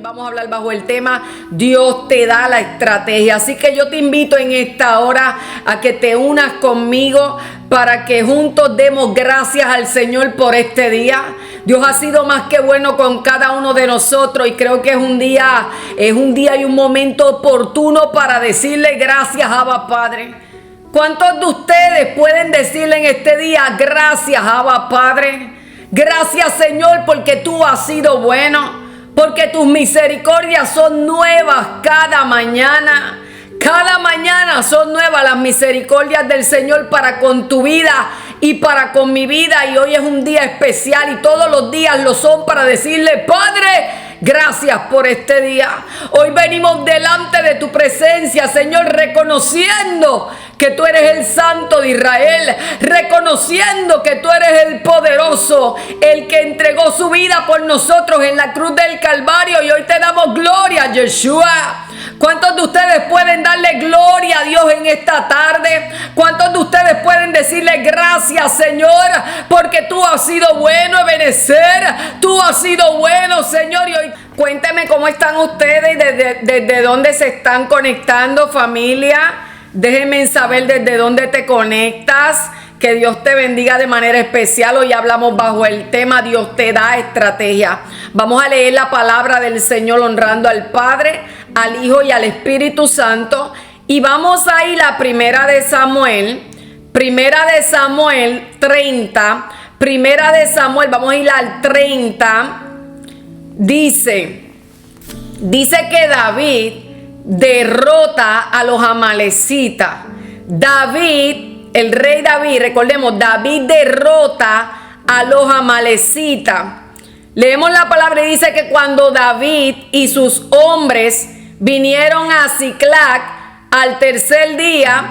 Vamos a hablar bajo el tema Dios te da la estrategia. Así que yo te invito en esta hora a que te unas conmigo para que juntos demos gracias al Señor por este día. Dios ha sido más que bueno con cada uno de nosotros y creo que es un día y un momento oportuno para decirle gracias, Abba Padre. ¿Cuántos de ustedes pueden decirle en este día gracias, Abba Padre? Gracias, Señor, porque tú has sido bueno. Porque tus misericordias son nuevas cada mañana. Cada mañana son nuevas las misericordias del Señor para con tu vida y para con mi vida. Y hoy es un día especial y todos los días lo son para decirle, Padre, gracias por este día. Hoy venimos delante de tu presencia, Señor, reconociendo que tú eres el Santo de Israel, reconociendo que tú eres el poderoso, el que entregó su vida por nosotros en la cruz del Calvario, y hoy te damos gloria, Yeshua. ¿Cuántos de ustedes pueden darle gloria a Dios en esta tarde? ¿Cuántos de ustedes pueden decirle gracias, Señor, porque tú has sido bueno, Ebenezer? Tú has sido bueno, Señor. Y hoy cuénteme cómo están ustedes y desde dónde se están conectando, familia. Déjenme saber desde dónde te conectas. Que Dios te bendiga de manera especial. Hoy hablamos bajo el tema Dios te da estrategia. Vamos a leer la palabra del Señor honrando al Padre, al Hijo y al Espíritu Santo. Y vamos a ir a Primera de Samuel 30. Primera de Samuel, vamos a ir al 30. Dice que David derrota a los amalecitas. El rey David, recordemos, David derrota a los amalecitas. Leemos la palabra y dice que cuando David y sus hombres vinieron a Siclag al tercer día,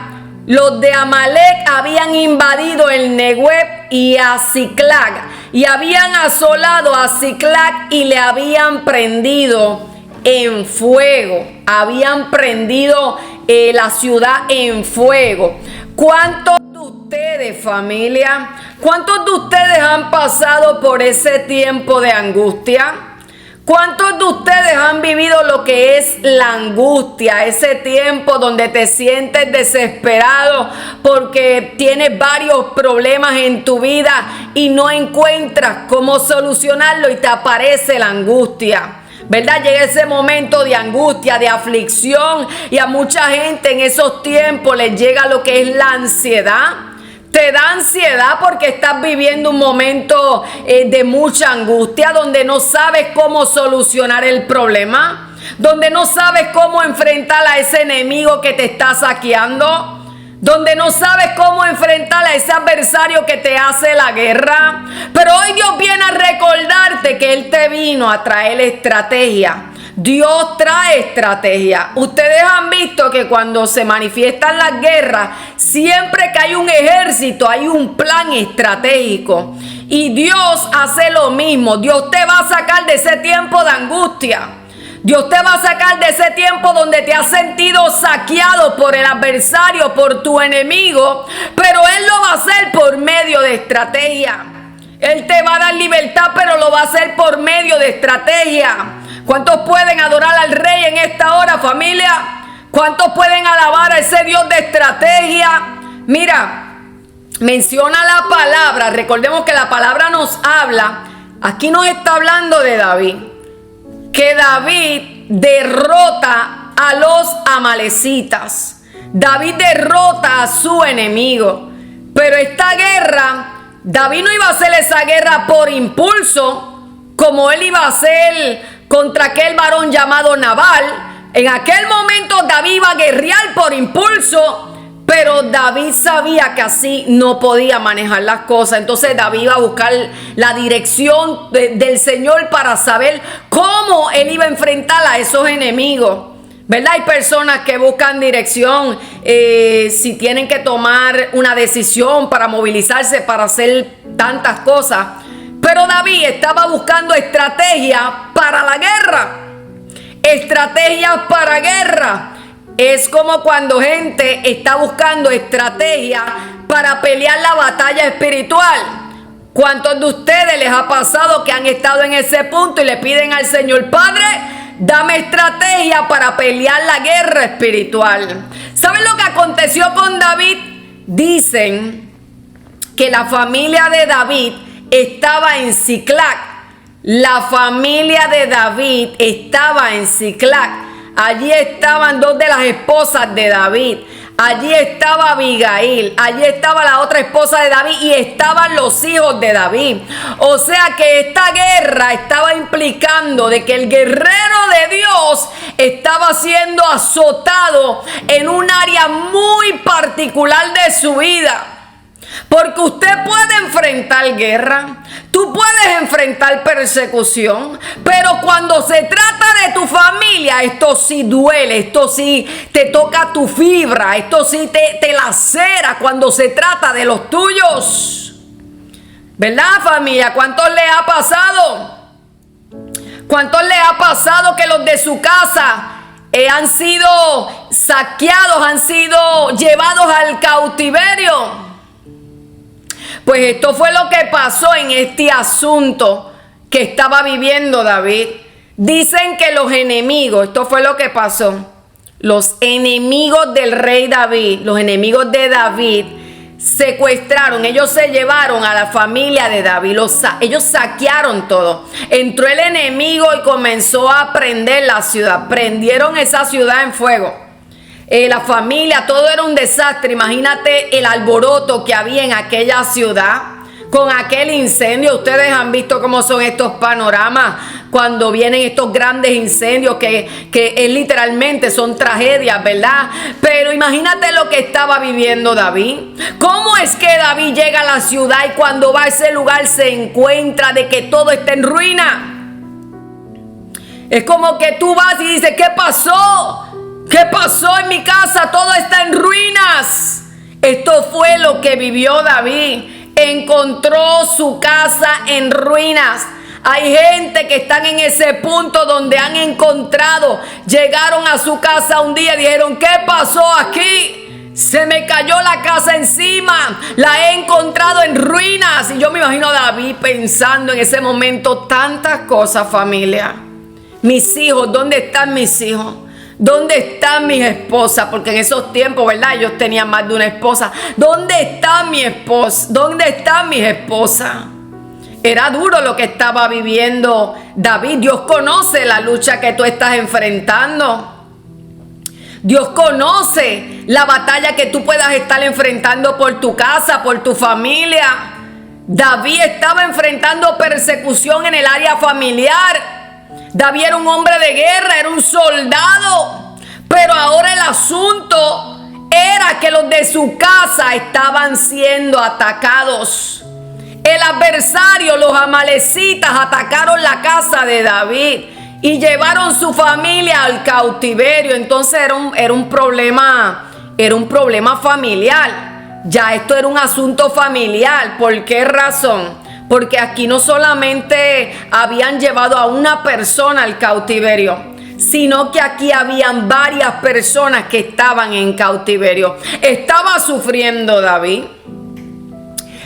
los de Amalec habían invadido el Negueb y a Siclag, y habían asolado a Siclag y le habían prendido en fuego. Habían prendido la ciudad en fuego. ¿Cuántos de ustedes, familia? ¿Cuántos de ustedes han pasado por ese tiempo de angustia? ¿Cuántos de ustedes han vivido lo que es la angustia? Ese tiempo donde te sientes desesperado porque tienes varios problemas en tu vida y no encuentras cómo solucionarlo y te aparece la angustia. ¿Verdad? Llega ese momento de angustia, de aflicción, y a mucha gente en esos tiempos les llega lo que es la ansiedad. Te da ansiedad porque estás viviendo un momento de mucha angustia, donde no sabes cómo solucionar el problema, donde no sabes cómo enfrentar a ese enemigo que te está saqueando, donde no sabes cómo enfrentar a ese adversario que te hace la guerra. Pero hoy Dios viene a recordarte que Él te vino a traer estrategia. Dios trae estrategia. Ustedes han visto que cuando se manifiestan las guerras, siempre que hay un ejército, hay un plan estratégico. Y Dios hace lo mismo. Dios te va a sacar de ese tiempo de angustia. Dios te va a sacar de ese tiempo donde te has sentido saqueado por el adversario, por tu enemigo, pero Él lo va a hacer por medio de estrategia. Él te va a dar libertad, pero lo va a hacer por medio de estrategia. ¿Cuántos pueden adorar al Rey en esta hora, familia? ¿Cuántos pueden alabar a ese Dios de estrategia? Mira, menciona la palabra. Recordemos que la palabra nos habla. Aquí nos está hablando de David. Que David derrota a los amalecitas. David derrota a su enemigo. Pero esta guerra, David no iba a hacer esa guerra por impulso, como él iba a hacer contra aquel varón llamado Nabal. En aquel momento David iba a guerrear por impulso, pero David sabía que así no podía manejar las cosas. Entonces David iba a buscar la dirección del Señor para saber cómo él iba a enfrentar a esos enemigos. ¿Verdad? Hay personas que buscan dirección si tienen que tomar una decisión para movilizarse, para hacer tantas cosas. Pero David estaba buscando estrategia para la guerra. Estrategias para guerra. Es como cuando gente está buscando estrategia para pelear la batalla espiritual. ¿Cuántos de ustedes les ha pasado que han estado en ese punto y le piden al Señor, Padre, dame estrategia para pelear la guerra espiritual. ¿Saben lo que aconteció con David? Dicen que la familia de David estaba en Siclac. La familia de David estaba en Siclac. Allí estaban dos de las esposas de David. Allí estaba Abigail, allí estaba la otra esposa de David y estaban los hijos de David. O sea que esta guerra estaba implicando de que el guerrero de Dios estaba siendo azotado en un área muy particular de su vida. Porque usted puede enfrentar guerra, tú puedes enfrentar persecución, pero cuando se trata de tu familia, esto sí duele, esto sí te toca tu fibra, esto sí te lacera cuando se trata de los tuyos. ¿Verdad, familia? ¿Cuántos les ha pasado? ¿Cuántos les ha pasado que los de su casa han sido saqueados, han sido llevados al cautiverio? Pues esto fue lo que pasó en este asunto que estaba viviendo David. Dicen que los enemigos, esto fue lo que pasó. Los enemigos del rey David, los enemigos de David, secuestraron, ellos se llevaron a la familia de David, ellos saquearon todo. Entró el enemigo y comenzó a prender la ciudad. Prendieron esa ciudad en fuego. La familia, todo era un desastre. Imagínate el alboroto que había en aquella ciudad con aquel incendio. Ustedes han visto cómo son estos panoramas cuando vienen estos grandes incendios que literalmente son tragedias, ¿verdad? Pero imagínate lo que estaba viviendo David. ¿Cómo es que David llega a la ciudad y cuando va a ese lugar se encuentra de que todo está en ruina? Es como que tú vas y dices, ¿qué pasó? ¿Qué pasó en mi casa? Todo está en ruinas. Esto fue lo que vivió David. Encontró su casa en ruinas. Hay gente que están en ese punto donde han encontrado. Llegaron a su casa un día y dijeron, ¿qué pasó aquí? Se me cayó la casa encima. La he encontrado en ruinas. Y yo me imagino a David pensando en ese momento tantas cosas, familia. Mis hijos, ¿dónde están mis hijos? ¿Dónde están mis esposas? Porque en esos tiempos, ¿verdad? Ellos tenían más de una esposa. ¿Dónde está mi esposa? ¿Dónde están mis esposas? Era duro lo que estaba viviendo David. Dios conoce la lucha que tú estás enfrentando. Dios conoce la batalla que tú puedas estar enfrentando por tu casa, por tu familia. David estaba enfrentando persecución en el área familiar. David era un hombre de guerra, era un soldado, pero ahora el asunto era que los de su casa estaban siendo atacados. El adversario, los amalecitas, atacaron la casa de David y llevaron su familia al cautiverio. Entonces era un problema familiar. Ya esto era un asunto familiar. ¿Por qué razón? Porque aquí no solamente habían llevado a una persona al cautiverio, sino que aquí habían varias personas que estaban en cautiverio. Estaba sufriendo David.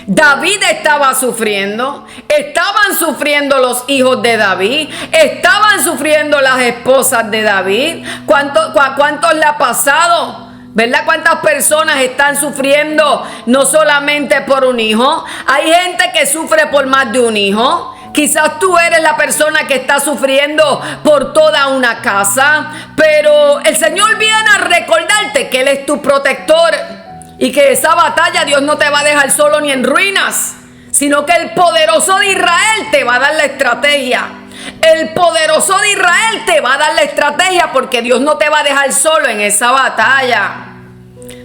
David estaba sufriendo. Estaban sufriendo los hijos de David. Estaban sufriendo las esposas de David. ¿Cuántos le ha pasado? ¿Verdad? ¿Cuántas personas están sufriendo no solamente por un hijo? Hay gente que sufre por más de un hijo. Quizás tú eres la persona que está sufriendo por toda una casa, pero el Señor viene a recordarte que Él es tu protector y que esa batalla Dios no te va a dejar solo ni en ruinas, sino que el poderoso de Israel te va a dar la estrategia. El poderoso de Israel te va a dar la estrategia porque Dios no te va a dejar solo en esa batalla.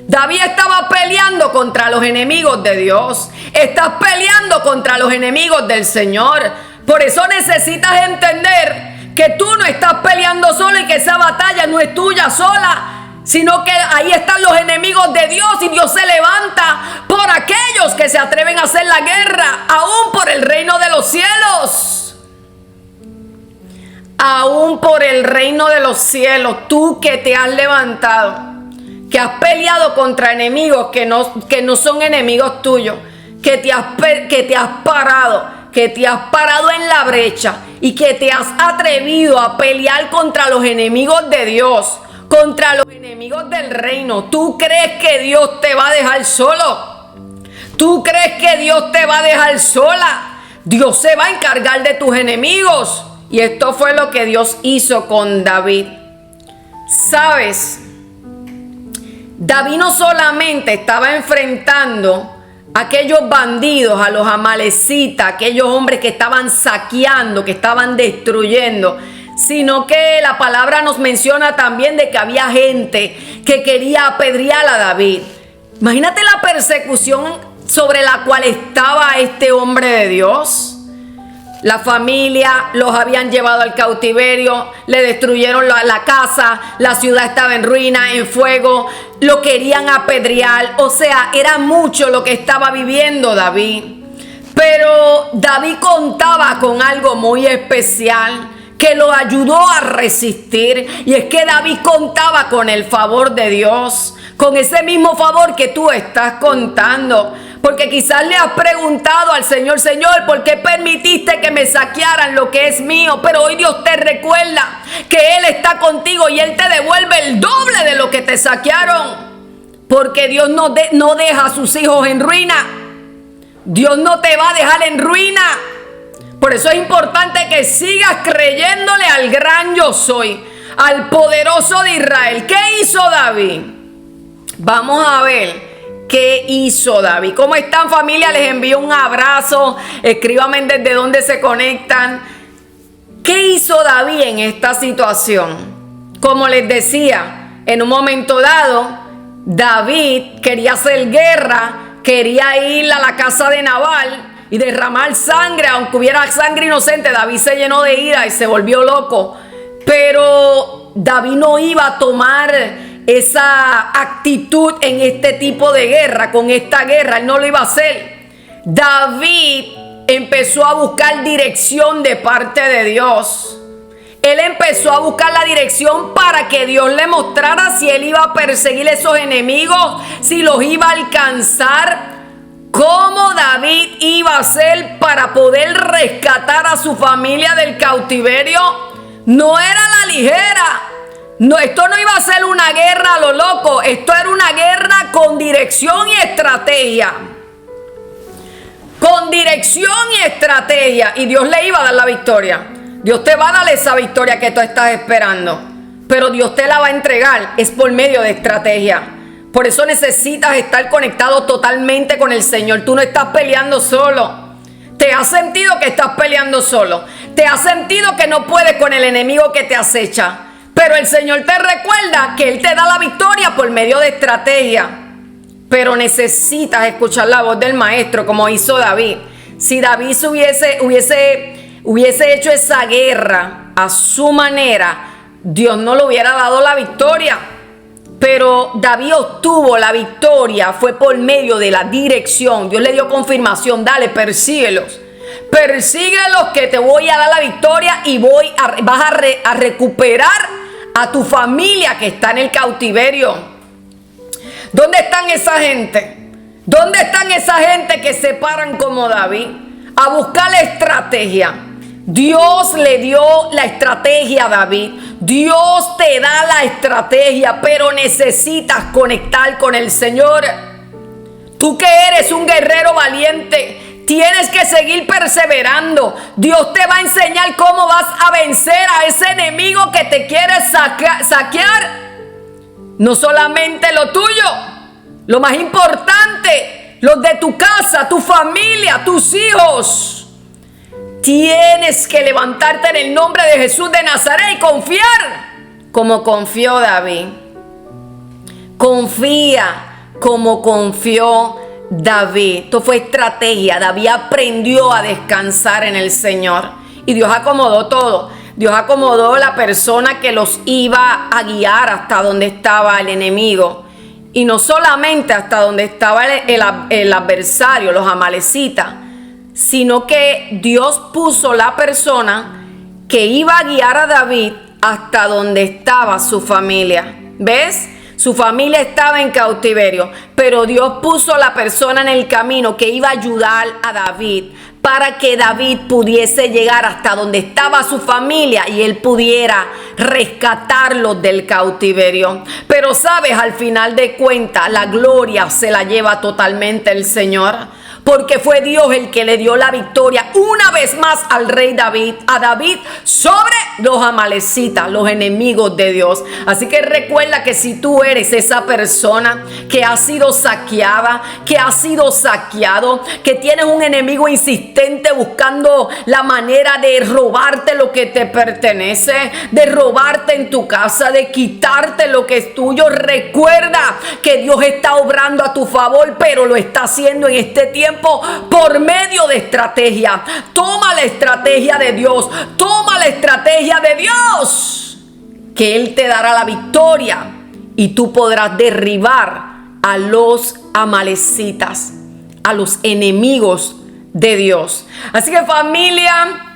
David estaba peleando contra los enemigos de Dios. Estás peleando contra los enemigos del Señor. Por eso necesitas entender que tú no estás peleando solo y que esa batalla no es tuya sola, sino que ahí están los enemigos de Dios y Dios se levanta por aquellos que se atreven a hacer la guerra, aún por el reino de los cielos. Aún por el reino de los cielos, tú que te has levantado, que has peleado contra enemigos que no son enemigos tuyos, que te has parado, que te has parado en la brecha y que te has atrevido a pelear contra los enemigos de Dios, contra los enemigos del reino, ¿tú crees que Dios te va a dejar solo? ¿Tú crees que Dios te va a dejar sola? Dios se va a encargar de tus enemigos. Y esto fue lo que Dios hizo con David. ¿Sabes? David no solamente estaba enfrentando a aquellos bandidos, a los amalecitas, aquellos hombres que estaban saqueando, que estaban destruyendo, sino que la palabra nos menciona también de que había gente que quería apedrear a David. Imagínate la persecución sobre la cual estaba este hombre de Dios. La familia los habían llevado al cautiverio, le destruyeron la casa, la ciudad estaba en ruina, en fuego, lo querían apedrear. O sea, era mucho lo que estaba viviendo David. Pero David contaba con algo muy especial que lo ayudó a resistir. Y es que David contaba con el favor de Dios, con ese mismo favor que tú estás contando. Porque quizás le has preguntado al Señor: Señor, ¿por qué permitiste que me saquearan lo que es mío? Pero hoy Dios te recuerda que Él está contigo y Él te devuelve el doble de lo que te saquearon. Porque Dios no deja a sus hijos en ruina. Dios no te va a dejar en ruina. Por eso es importante que sigas creyéndole al gran yo soy, al poderoso de Israel. ¿Qué hizo David? Vamos a ver qué hizo David. ¿Cómo están, familia? Les envío un abrazo. Escríbanme desde dónde se conectan. ¿Qué hizo David en esta situación? Como les decía, en un momento dado, David quería hacer guerra, quería ir a la casa de Nabal y derramar sangre, aunque hubiera sangre inocente. David se llenó de ira y se volvió loco. Pero David no iba a tomar esa actitud en este tipo de guerra, con esta guerra. Él no lo iba a hacer. David empezó a buscar dirección de parte de Dios. Él empezó a buscar la dirección para que Dios le mostrara si él iba a perseguir esos enemigos, si los iba a alcanzar. ¿Cómo David iba a hacer para poder rescatar a su familia del cautiverio? No era la ligera. No, esto no iba a ser una guerra a lo loco. Esto era una guerra con dirección y estrategia. Con dirección y estrategia. Y Dios le iba a dar la victoria. Dios te va a dar esa victoria que tú estás esperando. Pero Dios te la va a entregar. Es por medio de estrategia. Por eso necesitas estar conectado totalmente con el Señor. Tú no estás peleando solo. ¿Te has sentido que estás peleando solo? ¿Te has sentido que no puedes con el enemigo que te acecha? Pero el Señor te recuerda que Él te da la victoria por medio de estrategia. Pero necesitas escuchar la voz del Maestro, como hizo David. Si David hubiese hecho esa guerra a su manera, Dios no le hubiera dado la victoria. Pero David obtuvo la victoria, fue por medio de la dirección. Dios le dio confirmación: dale, persíguelos. Persíguelos, que te voy a dar la victoria y vas a recuperar a tu familia que está en el cautiverio. ¿Dónde están esa gente? ¿Dónde están esa gente que se paran como David a buscar la estrategia? Dios le dio la estrategia a David. Dios te da la estrategia, pero necesitas conectar con el Señor. Tú que eres un guerrero valiente, tienes que seguir perseverando. Dios te va a enseñar cómo vas a vencer a ese enemigo que te quiere saquear. No solamente lo tuyo, lo más importante, los de tu casa, tu familia, tus hijos. Tienes que levantarte en el nombre de Jesús de Nazaret y confiar como confió David. Confía como confió David. Esto fue estrategia. David aprendió a descansar en el Señor. Y Dios acomodó todo. Dios acomodó la persona que los iba a guiar hasta donde estaba el enemigo. Y no solamente hasta donde estaba el adversario, los amalecitas, sino que Dios puso la persona que iba a guiar a David hasta donde estaba su familia. ¿Ves? Su familia estaba en cautiverio, pero Dios puso la persona en el camino que iba a ayudar a David para que David pudiese llegar hasta donde estaba su familia y él pudiera rescatarlos del cautiverio. Pero sabes, al final de cuentas, la gloria se la lleva totalmente el Señor, porque fue Dios el que le dio la victoria una vez más al rey David, a David, sobre los amalecitas, los enemigos de Dios. Así que recuerda que si tú eres esa persona que ha sido saqueada, que ha sido saqueado, que tienes un enemigo insistente buscando la manera de robarte lo que te pertenece, de robarte en tu casa, de quitarte lo que es tuyo, recuerda que Dios está obrando a tu favor, pero lo está haciendo en este tiempo por medio de estrategia. Toma la estrategia de Dios, toma la estrategia de Dios, que Él te dará la victoria y tú podrás derribar a los amalecitas, a los enemigos de Dios. Así que, familia,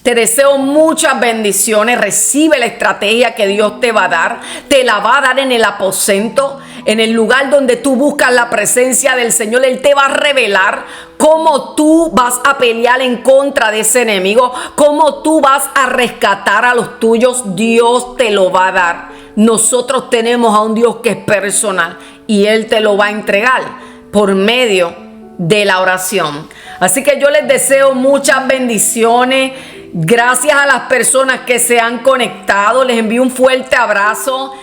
te deseo muchas bendiciones. Recibe la estrategia que Dios te va a dar. Te la va a dar en el aposento, en el lugar donde tú buscas la presencia del Señor. Él te va a revelar cómo tú vas a pelear en contra de ese enemigo, cómo tú vas a rescatar a los tuyos. Dios te lo va a dar. Nosotros tenemos a un Dios que es personal y Él te lo va a entregar por medio de la oración. Así que yo les deseo muchas bendiciones. Gracias a las personas que se han conectado. Les envío un fuerte abrazo.